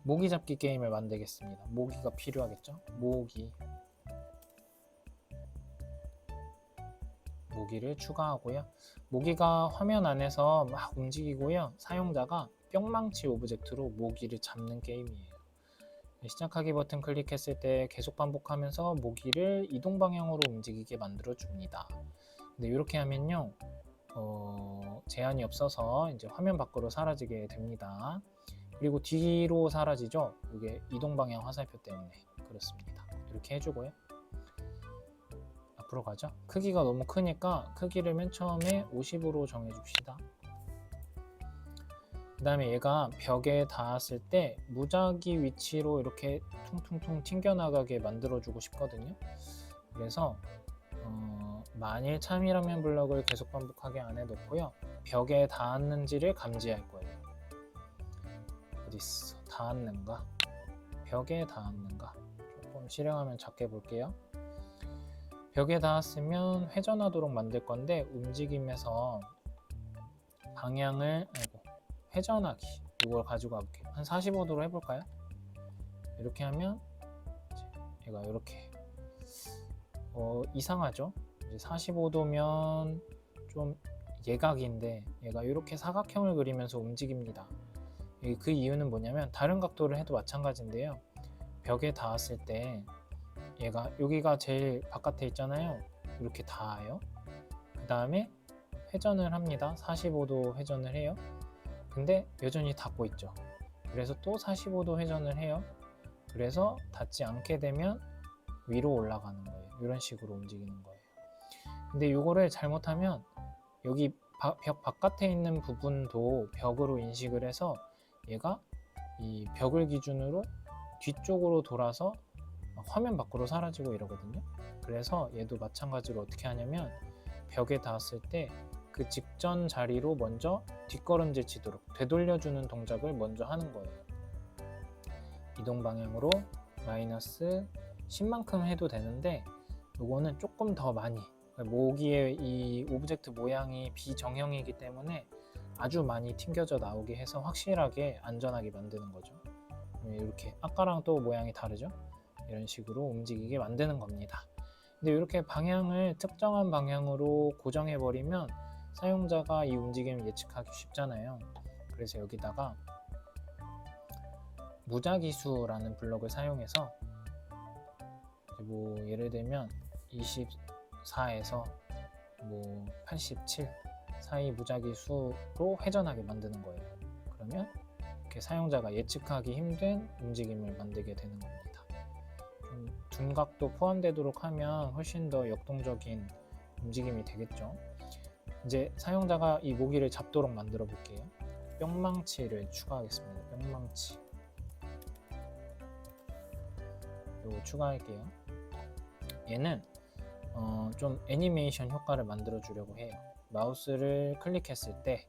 모기 잡기 게임을 만들겠습니다. 모기가 필요하겠죠? 모기를 추가하고요. 모기가 화면 안에서 막 움직이고요. 사용자가 뿅망치 오브젝트로 모기를 잡는 게임이에요. 시작하기 버튼 클릭했을 때 계속 반복하면서 모기를 이동 방향으로 움직이게 만들어 줍니다. 근데 이렇게 하면요, 제한이 없어서 이제 화면 밖으로 사라지게 됩니다. 그리고 뒤로 사라지죠. 이게 이동 방향 화살표 때문에 그렇습니다. 이렇게 해주고요. 앞으로 가죠. 크기가 너무 크니까 크기를 맨 처음에 50으로 정해줍시다. 그 다음에 얘가 벽에 닿았을 때 무작위 위치로 이렇게 퉁퉁퉁 튕겨나가게 만들어주고 싶거든요. 그래서 만일 참이라면 블럭을 계속 반복하게 안에 놓고요. 벽에 닿았는지를 감지할 거예요. 어딨어? 닿았는가? 벽에 닿았는가? 조금 실행하면 작게 볼게요. 벽에 닿았으면 회전하도록 만들 건데 움직임에서 방향을 회전하기 이걸 가지고 가볼게요. 한 45도로 해볼까요? 이렇게 하면 얘가 이렇게 이상하죠? 이제 45도면 좀 예각인데 얘가 이렇게 사각형을 그리면서 움직입니다. 그 이유는 뭐냐면 다른 각도를 해도 마찬가지인데요. 벽에 닿았을 때 얘가 여기가 제일 바깥에 있잖아요. 이렇게 닿아요. 그 다음에 회전을 합니다. 45도 회전을 해요. 근데 여전히 닿고 있죠. 그래서 또 45도 회전을 해요. 그래서 닿지 않게 되면 위로 올라가는 거예요. 이런 식으로 움직이는 거예요. 근데 이거를 잘못하면 여기 벽 바깥에 있는 부분도 벽으로 인식을 해서 얘가 이 벽을 기준으로 뒤쪽으로 돌아서 화면 밖으로 사라지고 이러거든요. 그래서 얘도 마찬가지로 어떻게 하냐면 벽에 닿았을 때 그 직전 자리로 먼저 뒷걸음질 치도록 되돌려주는 동작을 먼저 하는 거예요. 이동 방향으로 마이너스 10만큼 해도 되는데 이거는 조금 더 많이, 모기의 이 오브젝트 모양이 비정형이기 때문에 아주 많이 튕겨져 나오게 해서 확실하게 안전하게 만드는 거죠. 이렇게 아까랑 또 모양이 다르죠? 이런 식으로 움직이게 만드는 겁니다. 근데 이렇게 방향을 특정한 방향으로 고정해 버리면 사용자가 이 움직임을 예측하기 쉽잖아요. 그래서 여기다가 무작위수라는 블럭을 사용해서 뭐 예를 들면 24에서 뭐 87 사이 무작위수로 회전하게 만드는 거예요. 그러면 이렇게 사용자가 예측하기 힘든 움직임을 만들게 되는 겁니다. 좀 둔각도 포함되도록 하면 훨씬 더 역동적인 움직임이 되겠죠. 이제 사용자가 이 모기를 잡도록 만들어 볼게요. 뿅망치를 추가하겠습니다. 뿅망치 이거 추가할게요. 얘는 좀 애니메이션 효과를 만들어 주려고 해요. 마우스를 클릭했을 때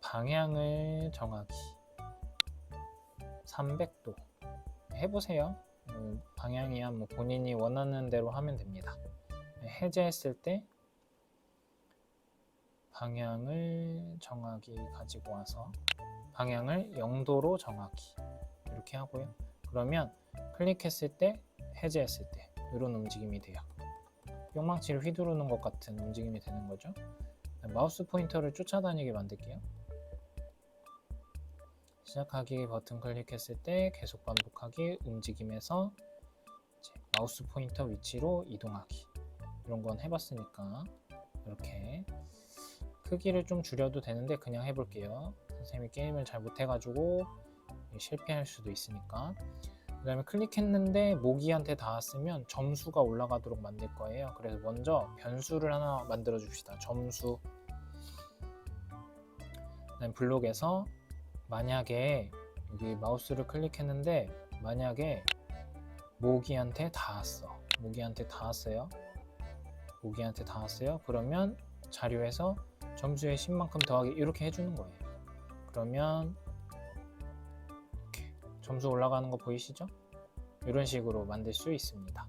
방향을 정하기 300도 해보세요. 방향이야 뭐 본인이 원하는 대로 하면 됩니다. 해제했을 때 방향을 정하기 가지고 와서 방향을 0도로 정하기 이렇게 하고요. 그러면 클릭했을 때 해제했을 때 이런 움직임이 돼요. 뿅망치를 휘두르는 것 같은 움직임이 되는 거죠. 마우스 포인터를 쫓아다니게 만들게요. 시작하기 버튼 클릭했을 때 계속 반복하기 움직임에서 마우스 포인터 위치로 이동하기 이런 건 해봤으니까 이렇게 크기를 좀 줄여도 되는데 그냥 해볼게요. 선생님이 게임을 잘 못해가지고 실패할 수도 있으니까. 그 다음에 클릭했는데 모기한테 닿았으면 점수가 올라가도록 만들 거예요. 그래서 먼저 변수를 하나 만들어 줍시다. 점수. 그 다음에 블록에서 만약에 여기 마우스를 클릭했는데 만약에 모기한테 닿았어. 모기한테 닿았어요. 그러면 자료에서 점수에 10만큼 더하기 이렇게 해주는 거예요. 그러면 이렇게 점수 올라가는 거 보이시죠? 이런 식으로 만들 수 있습니다.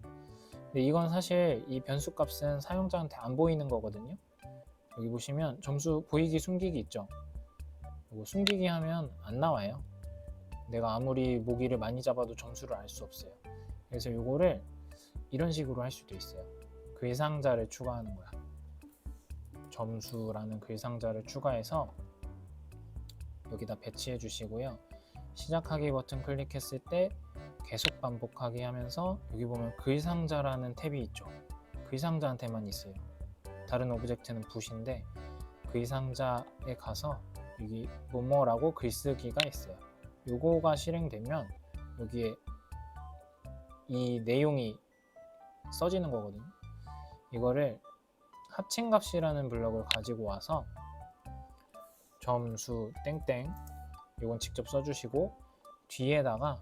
근데 이건 사실 이 변수 값은 사용자한테 안 보이는 거거든요. 여기 보시면 점수 보이기 숨기기 있죠. 이거 숨기기 하면 안 나와요. 내가 아무리 모기를 많이 잡아도 점수를 알 수 없어요. 그래서 이거를 이런 식으로 할 수도 있어요. 글상자를 추가하는 거야. 점수라는 글상자를 추가해서 여기다 배치해 주시고요. 시작하기 버튼 클릭했을 때 계속 반복하기 하면서 여기 보면 글상자라는 탭이 있죠. 글상자한테만 있어요. 다른 오브젝트는 붓인데 글상자에 가서 여기 뭐뭐라고 글쓰기가 있어요. 요거가 실행되면 여기에 이 내용이 써지는 거거든요. 이거를 합친값이라는 블럭을 가지고 와서 점수 땡땡 이건 직접 써주시고 뒤에다가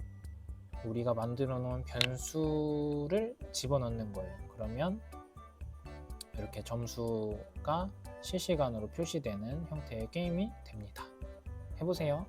우리가 만들어 놓은 변수를 집어넣는 거예요. 그러면 이렇게 점수가 실시간으로 표시되는 형태의 게임이 됩니다. 해보세요.